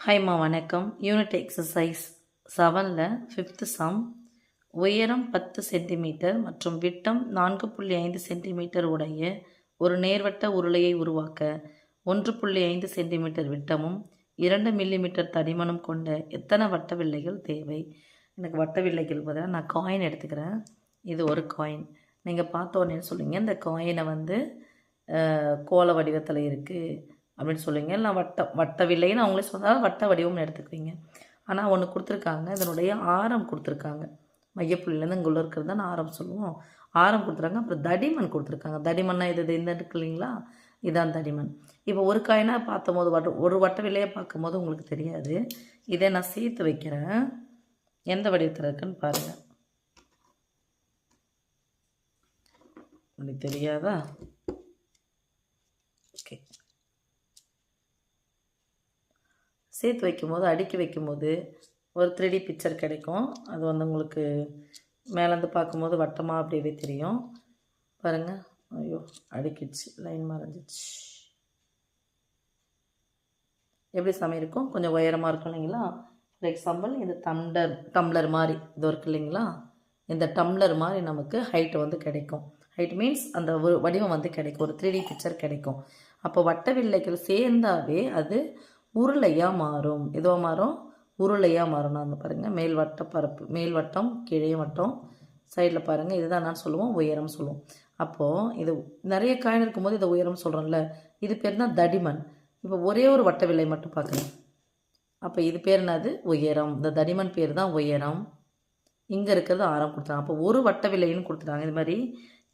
ஹைமா வணக்கம். Unit exercise 7ல் 5th sum. உயரம் 10 சென்டிமீட்டர் மற்றும் விட்டம் 4.5 சென்டிமீட்டர் உடைய ஒரு நேர்வட்ட உருளையை உருவாக்க 1.5 சென்டிமீட்டர் விட்டமும் 2 மில்லிமீட்டர் தடிமனும் கொண்ட எத்தனை வட்ட வில்லைகள் தேவை? எனக்கு வட்ட வில்லைகள் பதிலாக நான் காயின் எடுத்துக்கிறேன். இது ஒரு காயின். நீங்கள் பார்த்தோன்னே சொல்லுவீங்க இந்த காயினை கோள வடிவத்தில் இருக்குது அப்படின்னு சொல்லுவீங்க. இல்லை வட்ட வில்லைன்னு அவங்களே சொன்னால் வட்ட வடிவம்னு எடுத்துக்குவீங்க. ஆனால் ஒன்று கொடுத்துருக்காங்க, இதனுடைய ஆரம் கொடுத்துருக்காங்க. மையப்புள்ளிலேருந்து இங்கே உள்ள இருக்கிறது தான் ஆரம் சொல்லுவோம். ஆரம் கொடுத்துருக்காங்க. அப்புறம் தடிமன் கொடுத்துருக்காங்க. தடிமன்னா இது இந்த இருக்கு இல்லைங்களா, இதான் தடிமன். இப்போ ஒரு காயினாக பார்த்தபோது ஒரு வட்ட வில்லையை பார்க்கும்போது உங்களுக்கு தெரியாது. இதை நான் சேர்த்து வைக்கிறேன். எந்த வடிவத்தில் இருக்குன்னு பாருங்கள். உங்களுக்கு தெரியாதா? ஓகே, சேர்த்து வைக்கும்போது அடுக்கி வைக்கும்போது ஒரு 3D பிக்சர் கிடைக்கும். அது உங்களுக்கு மேலேருந்து பார்க்கும்போது வட்டமாக அப்படியே தெரியும். பாருங்கள், ஐயோ அடுக்கிடுச்சு, லைன் மறைஞ்சிச்சு. எப்படி இருக்கும், கொஞ்சம் உயரமாக இருக்கும் இல்லைங்களா. ஃபார் எக்ஸாம்பிள் இது டம்ளர் மாதிரி இது இருக்கு இல்லைங்களா. இந்த டம்ளர் மாதிரி நமக்கு ஹைட்டு கிடைக்கும். ஹைட் மீன்ஸ் அந்த வடிவம் கிடைக்கும், ஒரு 3D பிக்சர் கிடைக்கும். அப்போ வட்ட வில்லைகள் சேர்ந்தாவே அது உருளையாக மாறும். எதுவாக மாறும்? உருளையாக மாறும். நான் பாருங்கள், மேல் வட்டம் கீழே வட்டம், சைடில் பாருங்கள், இதுதான் நான் சொல்லுவோம் உயரம் சொல்லுவோம். அப்போது இது நிறைய காயின் இருக்கும்போது இதை உயரம் சொல்கிறோம்ல, இது பேர் தான் தடிமன். இப்போ ஒரே ஒரு வட்ட வில்லை மட்டும் பார்க்குறேன். அப்போ இது பேர் என்னது? உயரம். இந்த தடிமன் பேர் தான் உயரம். இங்கே இருக்கிறது ஆரம் கொடுத்துறாங்க. அப்போ ஒரு வட்ட வில்லைன்னு கொடுத்துட்டாங்க. இது மாதிரி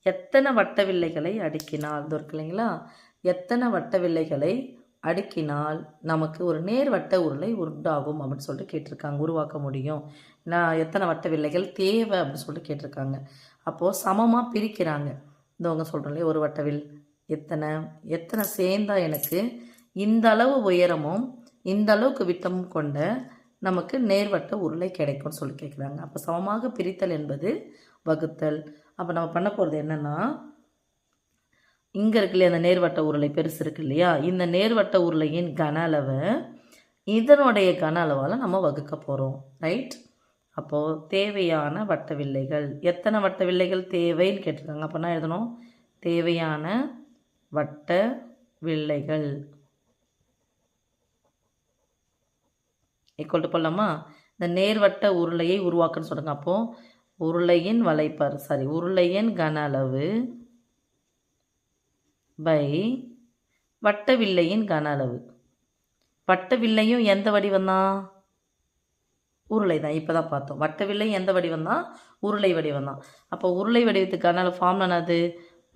எத்தனை வட்ட வில்லைகளை அடுக்கினால், இது இருக்கு இல்லைங்களா, எத்தனை வட்ட வில்லைகளை அடுக்கினால் நமக்கு ஒரு நேர்வட்ட உருளை உண்டாகும் அப்படின்னு சொல்லிட்டு கேட்டிருக்காங்க. உருவாக்க முடியும். நான் எத்தனை வட்ட வில்லைகள் தேவை அப்படின்னு சொல்லிட்டு கேட்டிருக்காங்க. அப்போது சமமாக பிரிக்கிறாங்க. இந்தவங்க சொல்கிறோம் இல்லையா, ஒரு வட்டவில் எத்தனை சேர்ந்தா எனக்கு இந்த அளவு உயரமும் இந்த அளவுக்கு விட்டமும் கொண்ட நமக்கு நேர்வட்ட உருளை கிடைக்கும்னு சொல்லி கேட்குறாங்க. அப்போ சமமாக பிரித்தல் என்பது வகுத்தல். அப்போ நம்ம பண்ண போகிறது என்னென்னா, இங்கே இருக்கு இல்லையா அந்த நேர்வட்ட உருளை பெருசு இருக்கு இல்லையா, இந்த நேர்வட்ட உருளையின் கன அளவை இதனுடைய கன அளவால் நம்ம வகுக்க போகிறோம். ரைட்? அப்போது தேவையான வட்ட வில்லைகள், எத்தனை வட்ட வில்லைகள் தேவைன்னு கேட்டிருக்காங்க. அப்போ என்ன எழுதணும்? தேவையான வட்ட வில்லைகள் ஈக்குவல் டு பண்ணலாமா? இந்த நேர்வட்ட உருளையை உருவாக்குன்னு சொல்லுங்க. அப்போது உருளையின் கன அளவு பை வட்ட வில்லையின் கன அளவு. வட்ட வில்லையும் எந்த வடிவம் தான்? உருளை தான். இப்போ தான் பார்த்தோம். வட்ட வில்லையும் எந்த வடிவம் தான்? உருளை வடிவம் தான். அப்போ உருளை வடிவத்துக்கு கன அளவு ஃபார்ம் என்னது?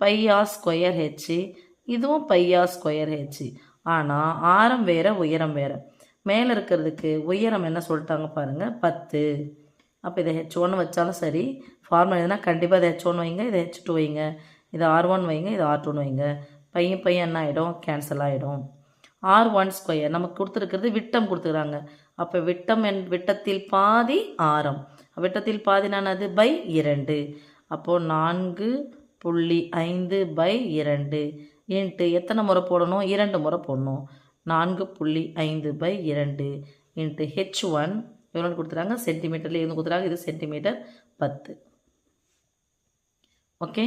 πr²h. இதுவும் πr²h. ஆனால் ஆரம் வேறு உயரம் வேறு. மேலே இருக்கிறதுக்கு உயரம் என்ன சொல்லிட்டாங்க பாருங்கள், 10. அப்போ இதை h1 வச்சாலும் சரி, ஃபார்முலா எதுனா கண்டிப்பாக இதை h1 வைங்க, இதை h2 வைங்க, இதை r1 வைங்க, இதை r2 வைங்க. பையன் என்ன ஆகிடும்? கேன்சல் ஆகிடும். r1² நமக்கு கொடுத்துருக்கிறது விட்டம் கொடுத்துக்கிறாங்க. அப்போ விட்டத்தில் பாதி ஆரம். விட்டத்தில் பாதி நான் அது பை 2. அப்போது 4.5/2 இன்ட்டு எத்தனை முறை போடணும்? 2 முறை போடணும். 4.5/2 இன்ட்டு h1 எவ்வளோ கொடுத்துறாங்க? சென்டிமீட்டரில் எவ்வளோ கொடுத்துறாங்க? இது சென்டிமீட்டர் 10. ஓகே,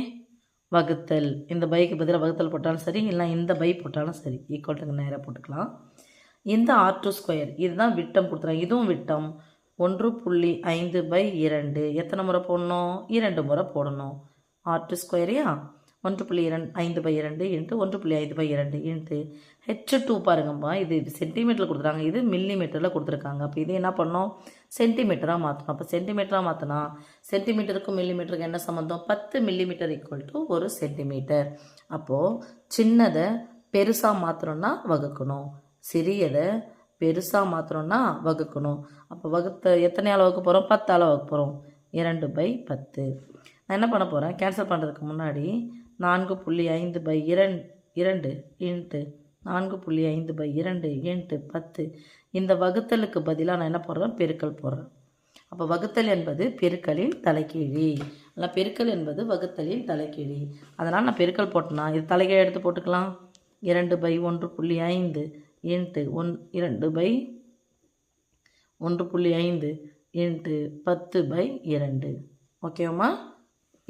வகுத்தல். இந்த பைக்கு பதிலாக வகுத்தல் போட்டாலும் சரி, இல்லை இந்த பை போட்டாலும் சரி, ஈக்குவல்ட்டுங்க நேராக போட்டுக்கலாம். இந்த r2², இதுதான் விட்டம் கொடுத்துறாங்க. இதுவும் விட்டம் 1.5/2. எத்தனை முறை போடணும்? 2 முறை போடணும். r2², 1.5/2 இன்ட்டு 1.5/2 இன்ட்டு h2 பாருங்கம்மா, இது சென்டிமீட்டரில் கொடுத்துறாங்க, இது மில்லிமீட்டரில் கொடுத்துருக்காங்க. அப்போ இது என்ன பண்ணோம்? சென்டிமீட்டராக மாற்றணும். அப்போ சென்டிமீட்டராக மாற்றினா சென்டிமீட்டருக்கும் மில்லிமீட்டருக்கு என்ன சம்மந்தம்? 10 மில்லிமீட்டர் ஈக்குவல் டு 1 சென்டிமீட்டர். அப்போது சின்னதை பெருசாக மாற்றணும்னா வகுக்கணும், சிறியதை பெருசாக மாற்றணும்னா வகுக்கணும். அப்போ எத்தனை ஆள் வகுக்க போகிறோம்? 10 ஆள் வகுக்க போகிறோம். 2/10. நான் என்ன பண்ண போகிறேன்? கேன்சல் பண்ணுறதுக்கு முன்னாடி 4.5/2 இன்ட்டு 4.5/2 இன்ட்டு 10. இந்த வகுத்தலுக்கு பதிலாக நான் என்ன போடுறேன்? பெருக்கல் போடுறேன். அப்போ வகுத்தல் என்பது பெருக்கலின் தலைக்கீழி. இல்லை, பெருக்கல் என்பது வகுத்தலின் தலைக்கீழி. அதனால் நான் பெருக்கல் போட்டேன்னா இது தலைகீழ் எடுத்து போட்டுக்கலாம். 2/1.5 இன்ட்டு 2/, 1.5 இன்ட்டு 10/2. ஓகேவாம்மா?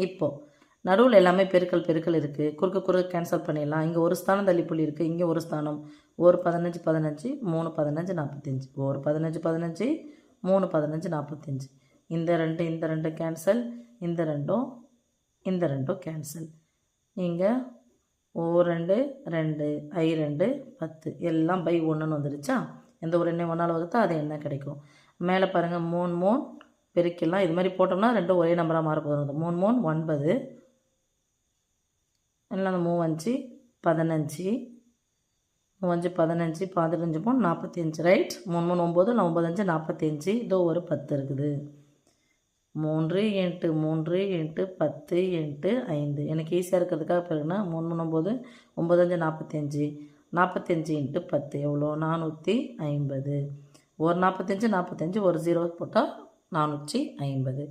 இப்போது நடுவில் எல்லாமே பெருக்கல் இருக்குது. குறுக்க கேன்சல் பண்ணிடலாம். இங்கே ஒரு ஸ்தானம் தள்ளி புள்ளி இருக்குது, இங்கே ஒரு ஸ்தானம். ஒரு 15 15, 3 15 45. ஒரு 15 15, 3 15 45. இந்த ரெண்டு கேன்சல், இந்த ரெண்டும் கேன்சல். இங்கே O2 2 I2 10 எல்லாம் பை 1ன்னு வந்துடுச்சா? எந்த ஒரு எண்ணெய் 1ஆல் வகுத்தா அது என்ன கிடைக்கும்? மேலே பாருங்கள், 3 பெருக்கலாம். இது மாதிரி போட்டோம்னா ரெண்டும் ஒரே நம்பராக மாற போகிறது. 3 9, எல்லாம் அந்த 3 5 15, 15 45 ரைட். 3 9, 9 5 45. இதோ ஒரு 10 இருக்குது. 3 × 3 × 10 × 5. எனக்கு ஈஸியாக இருக்கிறதுக்காக பிறகுனா 3 9 9 5 45. 45 × 10 எவ்வளோ? 450. ஒரு 45 45, ஒரு 0 போட்டால் 450.